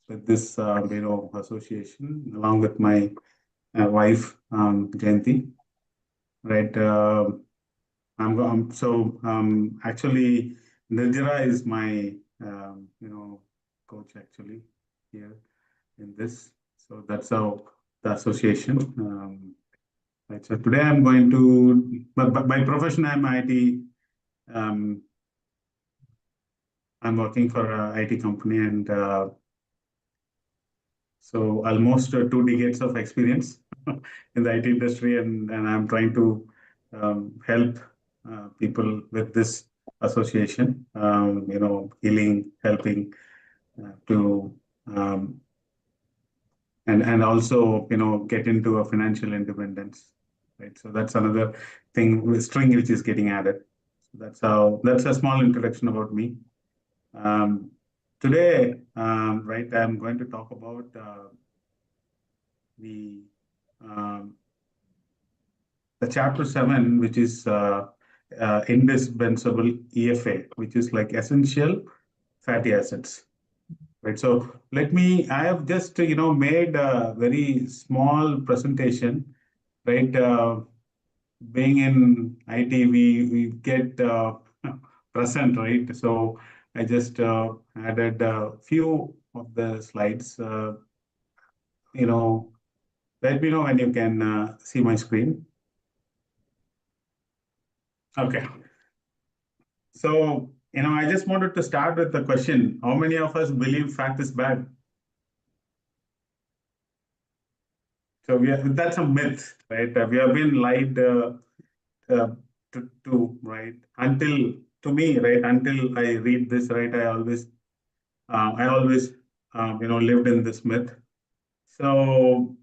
with this, association along with my wife, Jayanti, right? Actually, Nirjara is my, coach actually here in this. So that's how the association. Right. So today I'm going to, but by profession, I'm IT. Um, I'm working for a IT company, and so almost 2 decades of experience in the IT industry, and I'm trying to help people with this association, healing, helping to, um, and also, get into a financial independence, right? So that's another thing, string which is getting added. So that's a small introduction about me. Um, Today, right, I'm going to talk about the um, the chapter 7, which is indispensable EFA, which is like essential fatty acids. Right. So I have just, made a very small presentation, right? Being in IT, we get present, right? So I just added a few of the slides. You know, Let me know when you can see my screen. Okay. So, I just wanted to start with the question: how many of us believe fat is bad? So that's a myth, right? We have been lied uh, right? Until to me, right? Until I read this, right? I always, lived in this myth. So,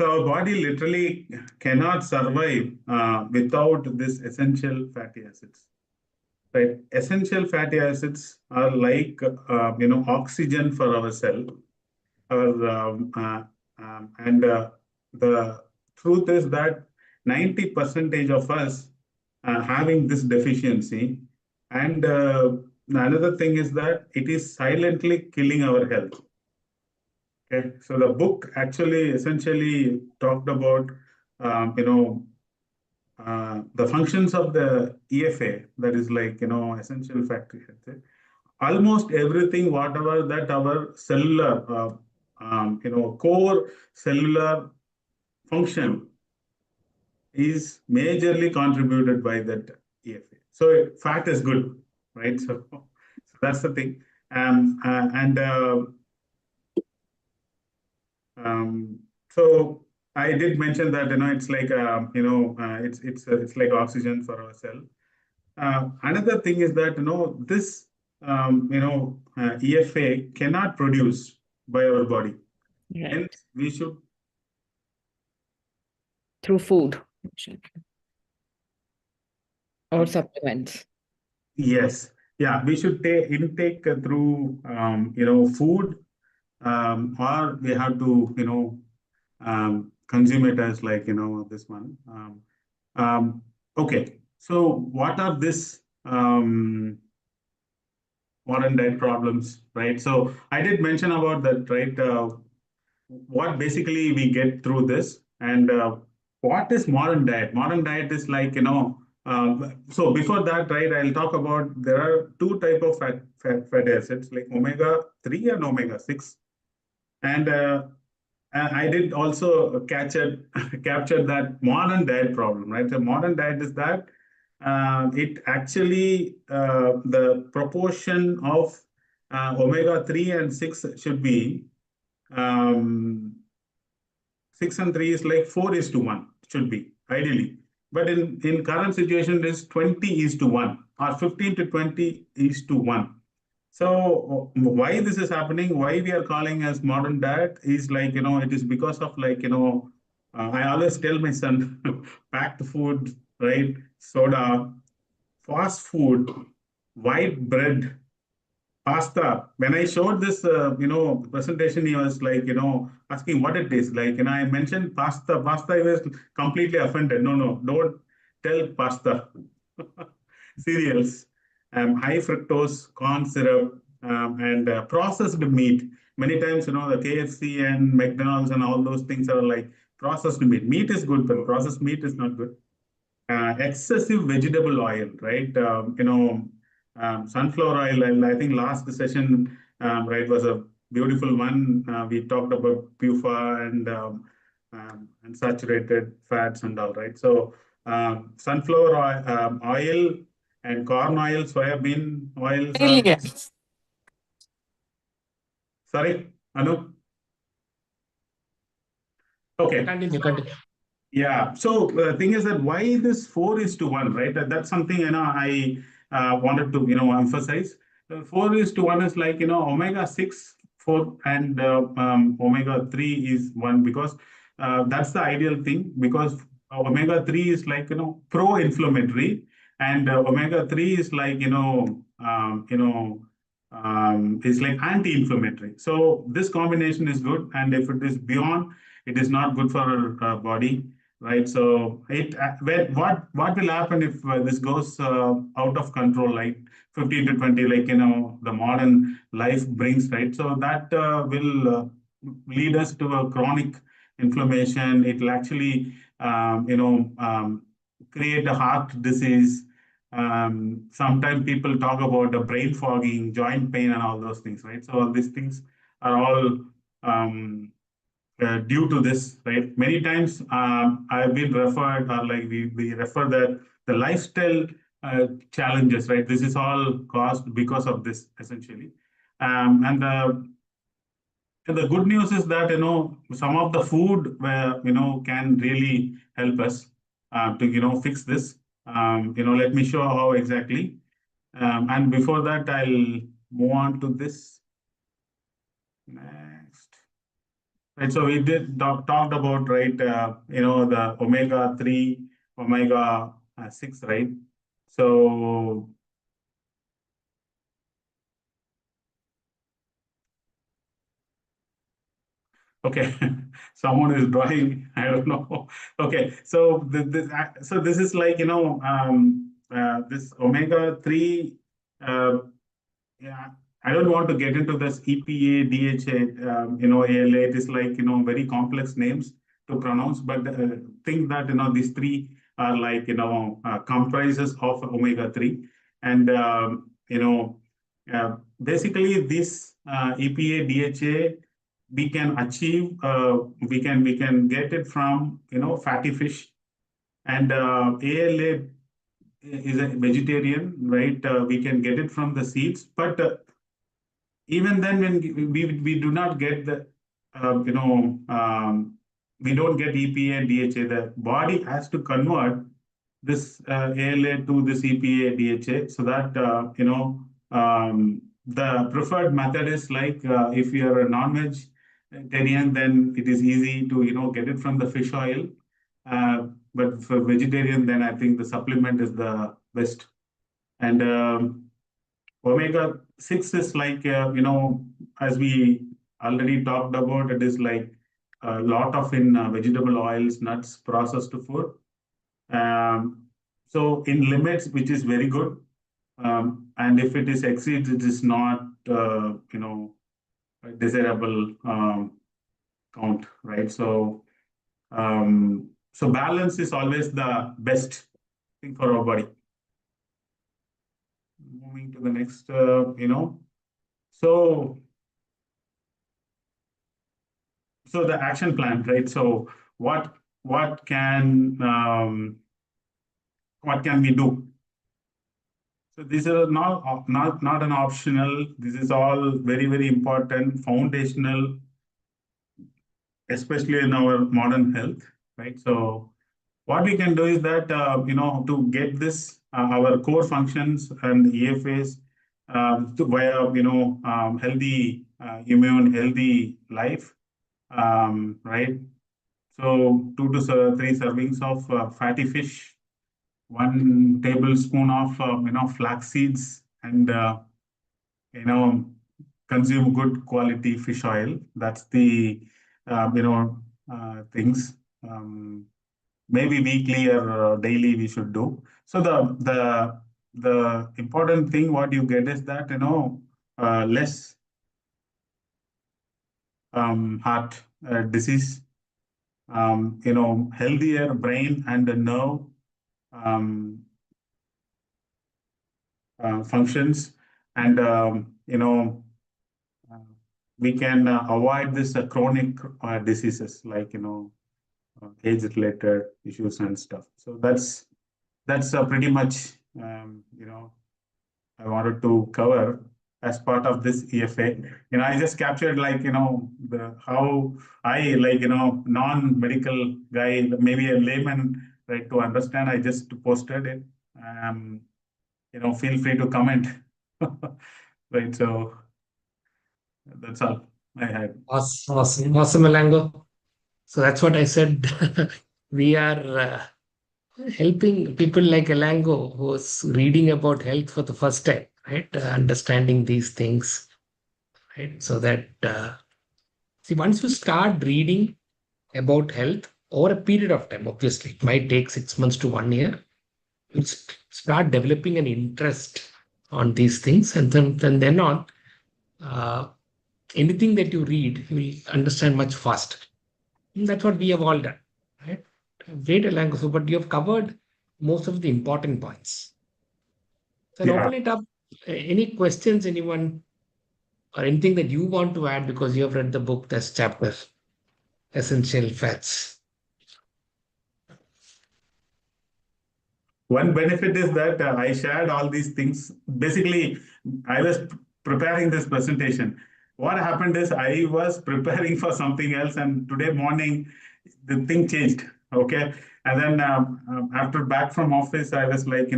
our body literally cannot survive without this essential fatty acids. Right? Essential fatty acids are like, oxygen for our cell. Our, and The truth is that 90 percentage of us having this deficiency. And another thing is that it is silently killing our health. Okay, so the book actually essentially talked about, um, you know, the functions of the EFA, that is like, essential fatty acid. Almost everything, whatever that our cellular, core cellular function is majorly contributed by that EFA. So fat is good, right? So that's the thing. And So I did mention that, it's like, it's like oxygen for our cell. Another thing is that, this EFA cannot produce by our body. Right. Hence, we should Through food or supplements. Yes, yeah, we should intake through, food, or we have to, consume it as like, this one. Okay, so what are this modern diet problems, right? So I did mention about that, right? What basically we get through this, and what is modern diet? Modern diet is like, so before that, right, I'll talk about, there are two type of fatty acids, like omega-3 and omega-6. And I did also capture that modern diet problem, right? The modern diet is that it actually, the proportion of omega-3 and 6 should be, um, 6 and 3 is like 4:1, should be ideally. But in current situation, it is 20:1 or 15:20:1. So why this is happening, why we are calling as modern diet is like, it is because of like, I always tell my son, packed food, right? Soda, fast food, white bread, pasta. When I showed this, presentation, he was like, asking what it is. Like, I mentioned pasta. Pasta, he was completely offended. No, no, don't tell pasta. Cereals, high fructose corn syrup, and processed meat. Many times, the KFC and McDonald's and all those things are like processed meat. Meat is good, but processed meat is not good. Excessive vegetable oil, right? Sunflower oil. And I think last session, right, was a beautiful one. We talked about PUFA and saturated fats and all, right? So sunflower oil and corn oil, soybean oils are. Yes. Sorry, Anu. Okay. Continue, continue. Yeah. So the thing is that why this 4:1, right? That's something I wanted to emphasize. 4:1 is like omega 6 4 and omega 3 is 1, because that's the ideal thing, because omega 3 is like pro-inflammatory, and omega 3 is like is like anti-inflammatory. So this combination is good, and if it is beyond, it is not good for our body, right? So what will happen if this goes out of control, like 15 to 20, like the modern life brings, right? So that will lead us to a chronic inflammation. It will actually create a heart disease. Sometimes people talk about brain fogging, joint pain, and all those things, right? So all these things are all due to this, right? Many times I've been referred, or like we refer that the lifestyle challenges, right? This is all caused because of this, essentially. And the good news is that some of the food where can really help us to fix this. Let me show how exactly. And before that, I'll move on to this next. Right, so we did talked about, right, the omega 3, omega 6, right? So okay, someone is drawing. I don't know. Okay, so this is like this omega 3. Uh, Yeah, I don't want to get into this EPA, DHA, ALA. It is like, very complex names to pronounce, but think that, these three are like, comprises of omega 3. And, basically this EPA, DHA, we can achieve, we can get it from, fatty fish. And ALA is a vegetarian, right? We can get it from the seeds, but even then, when we do not get the, uh, you know, um, we don't get EPA and DHA. The body has to convert this ALA to this EPA DHA, so that the preferred method is like, if you are a non-vegetarian, then it is easy to get it from the fish oil. But for vegetarian, then I think the supplement is the best. And omega 6 is like, as we already talked about, it is like a lot of in vegetable oils, nuts, processed food. Um, so in limits, which is very good. And if it is exceeds, it is not, a desirable count, right? So balance is always the best thing for our body. Moving to the next, so the action plan, right? So what what can um, what can we do? So these are not an optional. This is all very, very important, foundational, especially in our modern health, right? So what we can do is that to get this our core functions and EFAs to via healthy immune, healthy life, right? So 2 to 3 servings of fatty fish, 1 tablespoon of flax seeds, and you know consume good quality fish oil. That's the things. Maybe weekly or daily we should do. So the important thing what you get is that less heart disease, healthier brain and the nerve um, functions, and uh, we can avoid this chronic diseases like age-related issues and stuff. So that's pretty much I wanted to cover as part of this EFA. I just captured like the how I like non-medical guy, maybe a layman, right, to understand. I just posted it. Um, feel free to comment. Right. So that's all I had. Awesome, awesome, awesome, Alango. So that's what I said. We are helping people like Alango who's reading about health for the first time, right? Understanding these things, right? So that, see, once you start reading about health over a period of time, obviously, it might take 6 months to 1 year, you start developing an interest on these things. And then on, uh, anything that you read, you will understand much faster. And that's what we have all done, right? Great language, but you have covered most of the important points. So I'll Yeah. open it up. Any questions, anyone, or anything that you want to add because you have read the book, that's chapter Essential Fats. One benefit is that I shared all these things. Basically, I was preparing this presentation. What happened is I was preparing for something else, and today morning the thing changed. Okay, and then after back from office, I was like,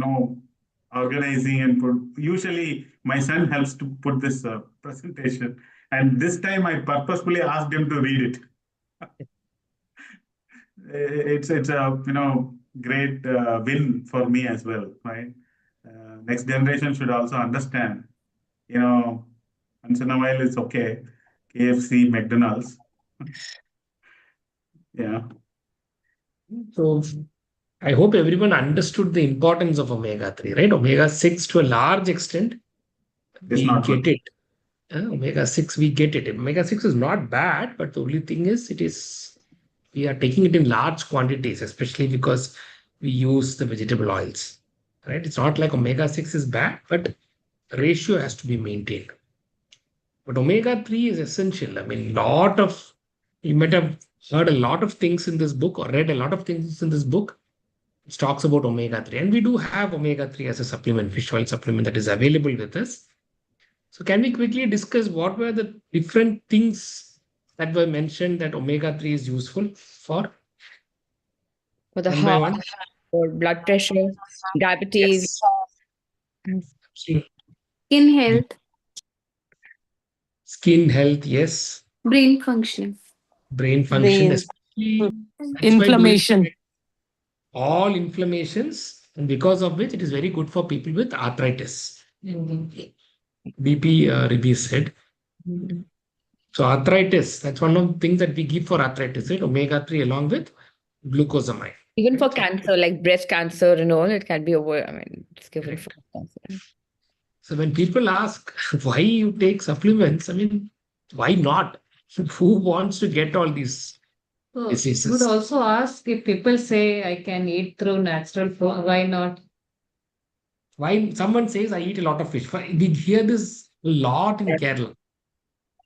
organizing and put. Usually, my son helps to put this presentation, and this time I purposefully asked him to read it. It's a great win for me as well, right? Next generation should also understand. Once in a while it's okay. KFC, McDonald's, yeah, So I hope everyone understood the importance of omega 3, right? Omega 6 to a large extent, it's we not get good. it. Omega 6, we get it. Omega 6 is not bad, but the only thing is, we are taking it in large quantities, especially because we use the vegetable oils, right? It's not like omega 6 is bad, but ratio has to be maintained. But omega 3 is essential. I mean, you might have heard a lot of things in this book or read a lot of things in this book. It talks about omega 3. And we do have omega 3 as a supplement, fish oil supplement that is available with us. So, can we quickly discuss what were the different things that were mentioned that omega 3 is useful for? For the One by heart, one? for blood pressure, diabetes. Yes. Mm. Absolutely. Skin health, Skin health, yes. brain function, Brain function, Brain especially. That's why during inflammation. all inflammations, and because of which it is very good for people with arthritis. BP Ribi said. So arthritis, that's one of the things that we give for arthritis, right? Omega 3 along with glucosamine. Even for Right? So, cancer, like breast cancer and all, it can be over. I mean, it's given for cancer. so when people ask why you take supplements, I mean, why not? Who wants to get all these So diseases? would also ask if people say I can eat through natural food, why not? Why someone says I eat a lot of fish? We hear this a lot in Kerala.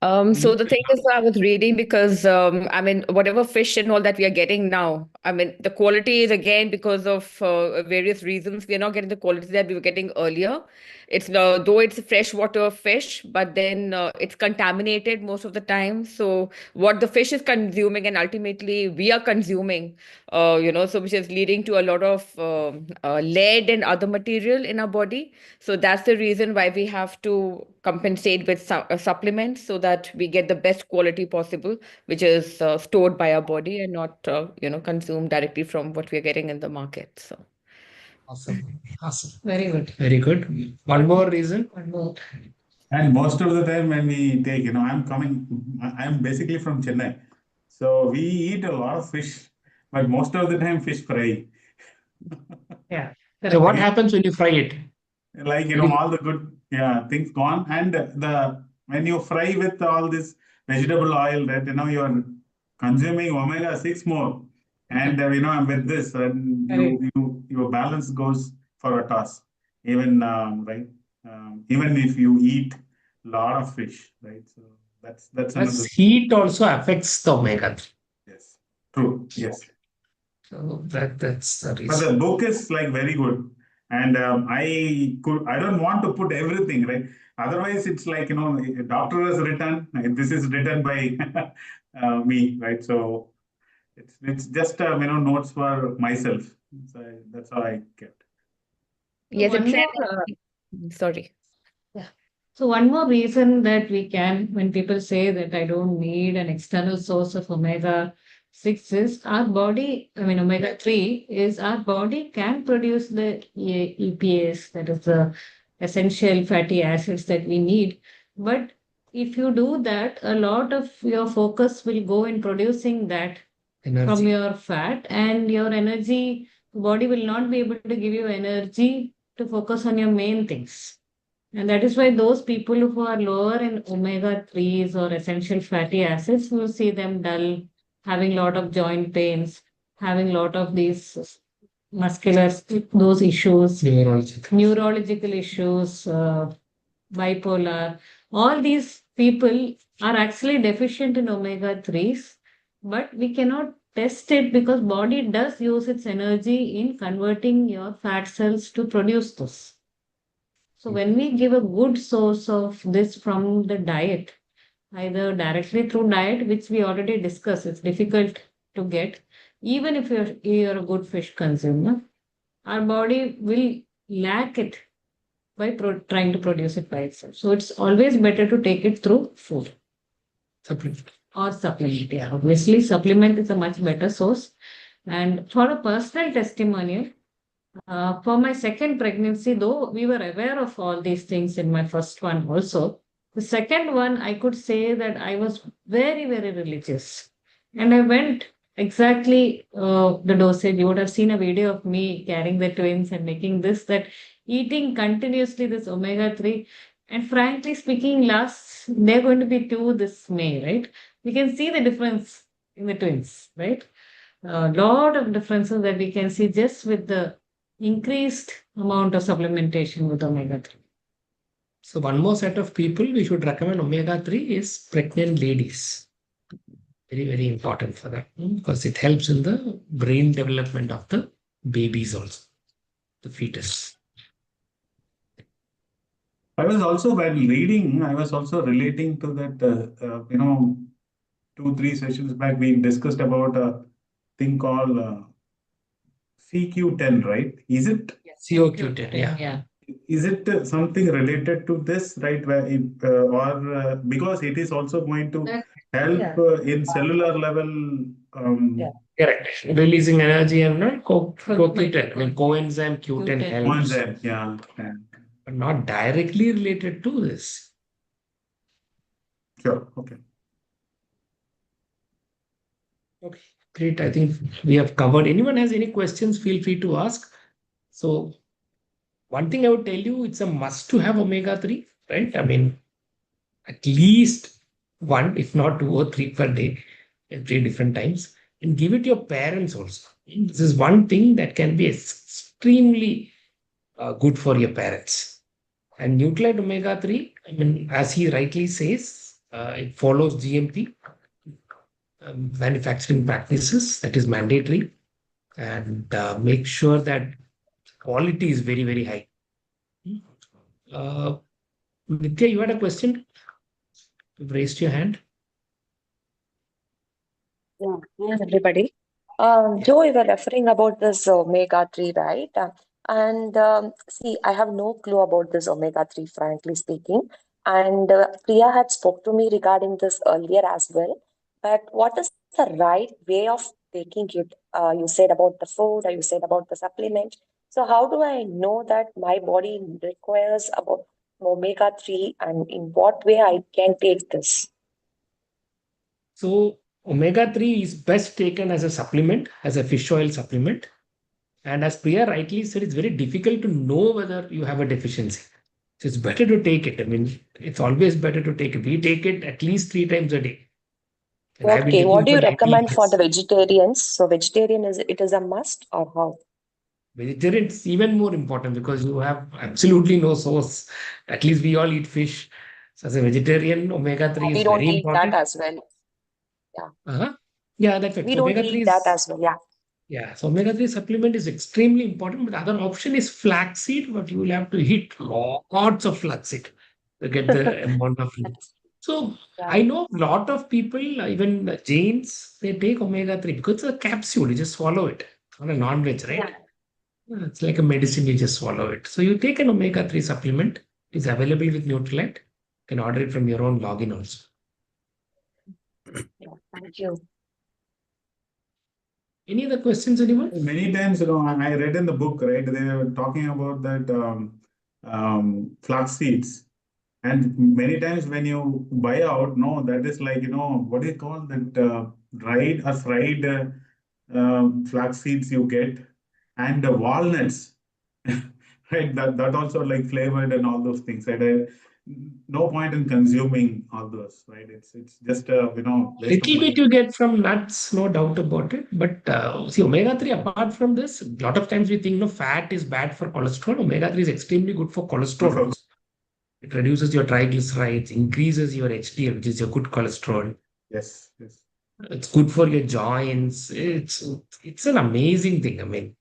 We So eat the a thing lot. is, I was reading because I mean, whatever fish and all that we are getting now, I mean, the quality is again because of various reasons. We are not getting the quality that we were getting earlier. It's though it's freshwater fish, but then it's contaminated most of the time. So what the fish is consuming, and ultimately we are consuming, so which is leading to a lot of lead and other material in our body. So that's the reason why we have to compensate with supplements so that we get the best quality possible, which is stored by our body and not, consumed directly from what we are getting in the market. So. Awesome. Awesome. Very good. Very good. One more reason. One more. And most of the time when we take, I'm basically from Chennai. So we eat a lot of fish, but most of the time fish fry. Yeah. So what Again, happens when you fry it? like, Will you- all the good yeah, things gone. And the when you fry with all this vegetable oil, that you're consuming omega 6 more, and with this, and Correct. your balance goes for a toss. Even right, even if you eat a lot of fish, right? So that's Plus, another. heat also affects the omega 3. Yes, true. Yes. So that's the But reason. the book is like very good, and I don't want to put everything right. Otherwise, it's like a doctor has written. This is written by me, right? So it's just notes for myself. So that's how I kept. So Yes, one it's more, sorry. yeah. So one more reason that we can, when people say that I don't need an external source of omega 6 is our body, I mean omega 3 is our body can produce the EPAs, that is the essential fatty acids that we need. But if you do that, a lot of your focus will go in producing that from Energy. your fat, and your energy body will not be able to give you energy to focus on your main things. And that is why those people who are lower in omega 3s or essential fatty acids, will see them dull, having lot of joint pains, having lot of these muscular, those issues, neurological issues, bipolar. All these people are actually deficient in omega 3s, but we cannot test it because body does use its energy in converting your fat cells to produce those. So when we give a good source of this from the diet, either directly through diet, which we already discussed, it's difficult to get, even if you're a good fish consumer, our body will lack it by trying to produce it by itself. So it's always better to take it through food Supplement. or supplement. Yeah, obviously, supplement is a much better source. And for a personal testimonial, for my second pregnancy, though we were aware of all these things in my first one also, the second one, I could say that I was very, very religious. And I went exactly the dosage. You would have seen a video of me carrying the twins and making this, that eating continuously this omega 3. And frankly speaking, last, they're going to be 2 this May, right? We can see the difference in the twins, right? A lot of differences that we can see just with the increased amount of supplementation with omega 3. So one more set of people we should recommend omega 3 is pregnant ladies. Very, very important for them because it helps in the brain development of the babies also, the fetus. I was also while reading, I was also relating to that. 2 3 sessions back, we discussed about a thing called CQ10, right? COQ10, yeah. Yeah. Is it something related to this, right? Where or because it is also going to That, help yeah. in cellular level. Yeah. Correct. Releasing energy and not For CoQ10. I mean, coenzyme Q10 Q10. helps, Enzyme, yeah. but not directly related to this. Sure. Okay. Okay, great. I think we have covered. Anyone has any questions, feel free to ask. So one thing I would tell you, it's a must to have omega 3, right? I mean, at least one, if not 2 or 3 per day, at 3 different times, and give it to your parents also. This is one thing that can be extremely good for your parents. And nucleate omega 3, I mean, as he rightly says, it follows GMP manufacturing practices, that is mandatory, and make sure that quality is very, very high. Uh, Nitya, you had a question? You've raised your hand. Yeah, hi everybody. Joe, you were referring about this omega 3, right? And see, I have no clue about this omega 3, frankly speaking. And Priya had spoke to me regarding this earlier as well. But what is the right way of taking it? You said about the food, or you said about the supplement. So how do I know that my body requires about omega 3, and in what way I can take this? So omega 3 is best taken as a supplement, as a fish oil supplement. And as Priya rightly said, it's very difficult to know whether you have a deficiency. So it's better to take it. I mean, it's always better to take it. We take it at least 3 times a day. And I've been Okay, taking what it do for you 19 recommend for years. the vegetarians? So vegetarian is a must or how? Vegetarian is even more important because you have absolutely no source. At least we all eat fish. So as a vegetarian, omega-3 is We don't very eat that important. as well. Yeah, Uh-huh. Yeah, that's right. we So don't omega-3 eat that is, as well. Yeah. yeah, so omega-3 supplement is extremely important. But the other option is flaxseed, but you will have to eat lots of flaxseed to get the amount of. That's, So yeah. I know a lot of people, even Jains, they take omega-3 because it's a capsule. You just swallow it on a non-veg, right? Yeah. Yeah, it's like a medicine, you just swallow it. So you take an omega-3 supplement. It's available with Nutrilite. You can order it from your own login also. Yeah. Thank you. Any other questions, anyone? Many times, I read in the book, right? They were talking about that flax seeds. And many times when you buy out, no, that is like, what do you call that? Dried or fried flax seeds you get, and the walnuts, right? That also like flavored and all those things, right? No point in consuming all those, right? It's just waste of Little bit money. you get from nuts, no doubt about it. But see, omega-3, apart from this, a lot of times we think no fat is bad for cholesterol. Omega-3 is extremely good for cholesterol For- also. It reduces your triglycerides, increases your HDL, which is your good cholesterol. Yes, yes. It's good for your joints. It's an amazing thing. I mean,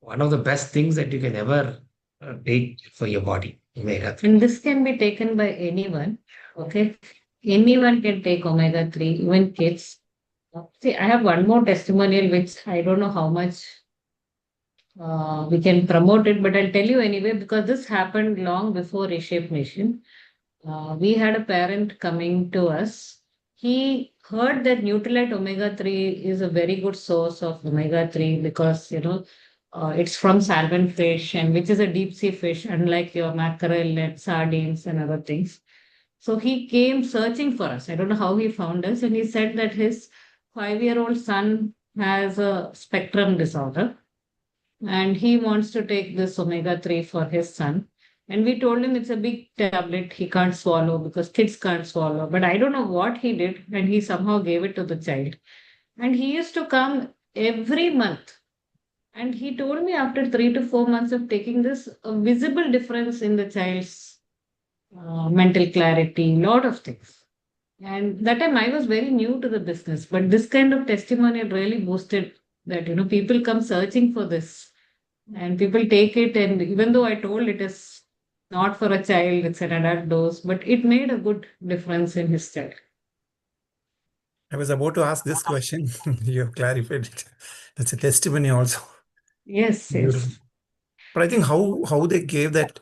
one of the best things that you can ever take for your body, omega-3. And this can be taken by anyone. Okay. Anyone can take omega-3, even kids. See, I have one more testimonial which I don't know how much we can promote it, but I'll tell you anyway because this happened long before Reshape Nation. We had a parent coming to us. He heard that Nutrilite omega-3 is a very good source of omega-3 because, it's from salmon fish and which is a deep sea fish, unlike your mackerel and sardines and other things. So he came searching for us. I don't know how he found us. And he said that his 5-year-old son has a spectrum disorder and he wants to take this omega-3 for his son. And we told him it's a big tablet he can't swallow because kids can't swallow. But I don't know what he did, and he somehow gave it to the child. And he used to come every month. And he told me after 3 to 4 months of taking this, a visible difference in the child's mental clarity, lot of things. And that time I was very new to the business, but this kind of testimonial really boosted that, people come searching for this and people take it. And even though I told it is not for a child, it's an adult dose, but it made a good difference in his child. I was about to ask this question. You have clarified it. That's a testimony also. Yes, Beautiful. yes. But I think how they gave that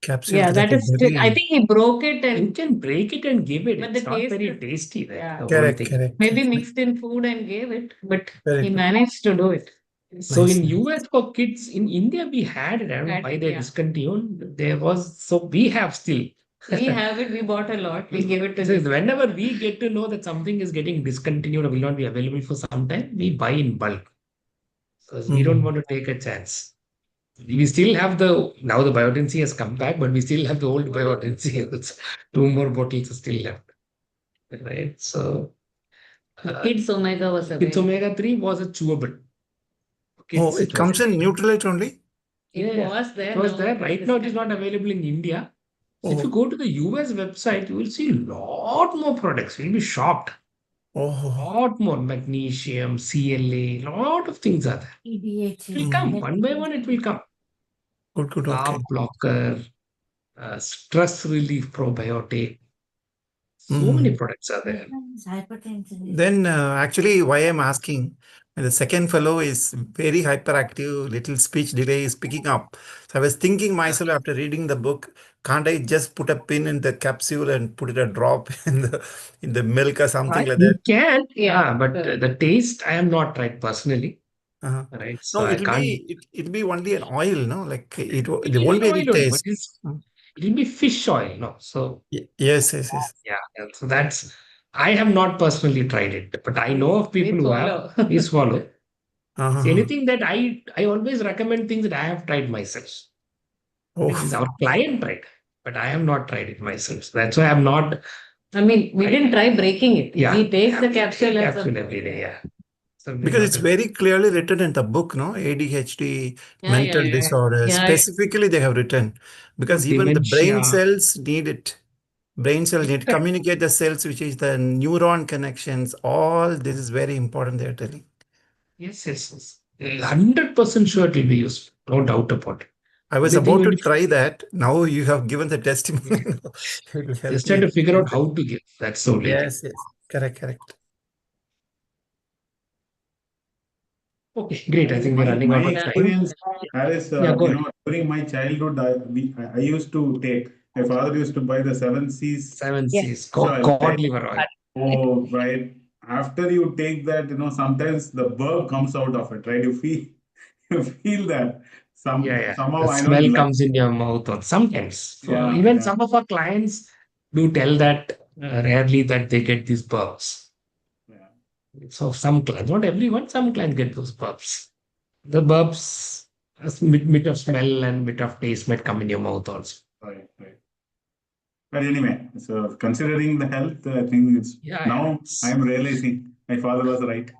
capsule Yeah, to that that is still, I very think he broke it You and can break it and give it. but It's the not taste very is, tasty, that yeah, the whole correct, thing. correct. maybe Correct. mixed in food and gave it, but Very he good. managed to do it. So Nice, in nice. US for kids, in India we had it. I don't know why they Yeah. discontinued. There was, so we have still. We have it, we bought a lot, we gave it to So this. whenever we get to know that something is getting discontinued or will not be available for some time, we buy in bulk. So we don't want to take a chance. We still have now the biotency has come back, but we still have the old biotency. It's 2 more bottles are still left. Right. So Kids Omega was its available. omega-3 was a chewable. Oh, Kids, it comes in Nutrilite only? It Yeah, was there. it was now there. it Right now, it is not available in India. So if you Oh, go to the US website, you will see a lot more products. You'll be shocked. oh. Lot more magnesium, CLA, lot of things are there. It will come one by one. It will come. Good, good. Carb Okay. blocker, stress relief probiotic. So many Mm. products are there. Then actually why I'm asking, the second fellow is very hyperactive, little speech delay is picking up. So I was thinking myself after reading the book, can't I just put a pin in the capsule and put it a drop in the milk or something like You that? can, Yeah. but the taste I am not tried personally. Uh-huh. Right, so No, I can't. it'll be only an oil, no? Like It there will won't be be any oil only, but taste. it will be fish oil, no? So Yes, yes, yes. yeah, so that's, I have not personally tried it, but I know of people We who have. follow. We swallow. See, Uh-huh. anything that I always recommend things that I have tried myself. Oh, This is our client tried. but I have not tried it myself. So that's why I'm not. I mean, we didn't try breaking it. Yeah. We take the capsule as Capsule a. every day. Yeah. So we're Because not it's a- very clearly written in the book, no? ADHD, Yeah, mental yeah. disorders, Yeah. specifically they have written. Because even the brain dementia. cells need it. Brain cells need to communicate the cells, which is the neuron connections. All this is very important, they're telling. Yes, yes, yes. 100% sure it will be useful. No doubt about it. I was Only thing about we to need try that. Now you have given the testimony. Yeah. It will help Just try me. to figure out how to give. That's the only thing. Yes, yes. Correct, correct. Okay, great. I think we're running My out of time. experience, Harris, Yeah, go ahead. during my childhood, I used to take, my father used to buy the 7 C's 7 Yes. C's. oil, Cod right? liver oil. Oh, right. After you take that, sometimes the burp comes out of it, right? You feel that Yeah, yeah. somehow The I don't smell like. comes in your mouth, or sometimes. Yeah, Even yeah, some of our clients do tell that rarely that they get these burps. yeah. So some clients, not everyone, some clients get those burps. The burps, a bit of smell and bit of taste might come in your mouth also. Right, right. But anyway, so considering the health, I think it's Yeah, now it's- I'm realizing my father was right.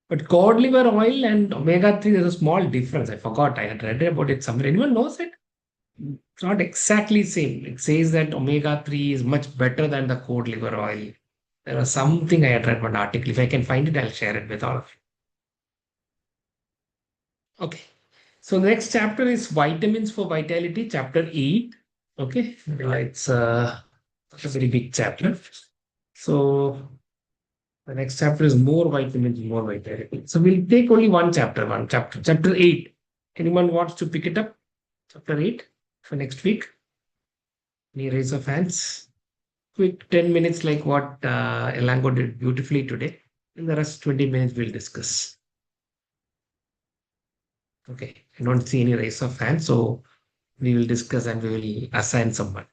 But cod liver oil and omega-3, there's a small difference. I forgot. I had read about it somewhere. Anyone knows it? It's not exactly same. It says that omega-3 is much better than the cod liver oil. There was something I had read one article. If I can find it, I'll share it with all of you. Okay. So the next chapter is vitamins for vitality, chapter 8. Okay. It's a very big chapter. So the next chapter is more vitamins, more vitality. So we'll take only one chapter, chapter 8. Anyone wants to pick it up? Chapter 8 for next week? Any raise of hands? Quick 10 minutes, like what Elango did beautifully today. In the rest 20 minutes, we'll discuss. Okay, I don't see any raise of hands, so we will discuss and we will assign someone.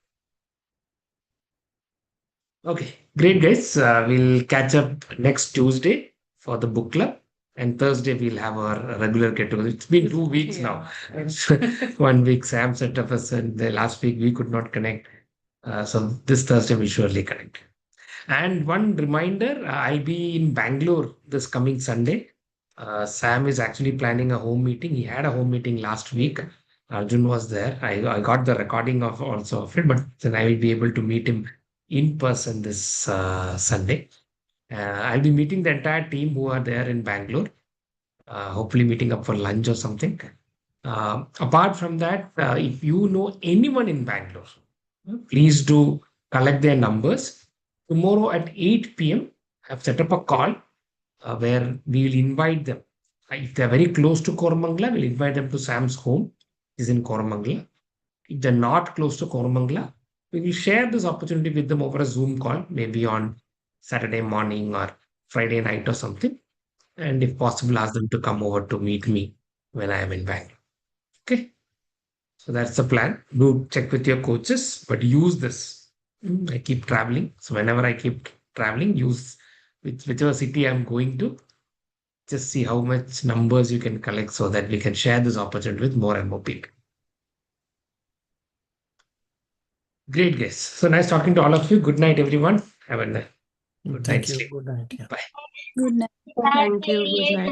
Okay, great, guys. We'll catch up next Tuesday for the book club. And Thursday, we'll have our regular get together. It's been 2 weeks now. 1 week, Sam set up us, and the last week we could not connect. So this Thursday, we surely connect. And one reminder, I'll be in Bangalore this coming Sunday. Sam is actually planning a home meeting. He had a home meeting last week. Arjun was there. I got the recording of also of it, but then I will be able to meet him in person this Sunday. I'll be meeting the entire team who are there in Bangalore. Hopefully meeting up for lunch or something. Apart from that, if you know anyone in Bangalore, please do collect their numbers. Tomorrow at 8 p.m., I've set up a call where we'll invite them. If they're very close to Koramangala, we'll invite them to Sam's home. He's in Koramangala. If they're not close to Koramangala, we will share this opportunity with them over a Zoom call, maybe on Saturday morning or Friday night or something. And if possible, ask them to come over to meet me when I am in Bangalore. Okay. So that's the plan. Do check with your coaches, but use this. I keep traveling. So whenever I keep traveling, use whichever city I'm going to, just see how much numbers you can collect so that we can share this opportunity with more and more people. Great, guys. So nice talking to all of you. Good night, everyone. Have a good Thank night you. sleep. Good night. Yeah. Bye. Good night. Thank you. Good night.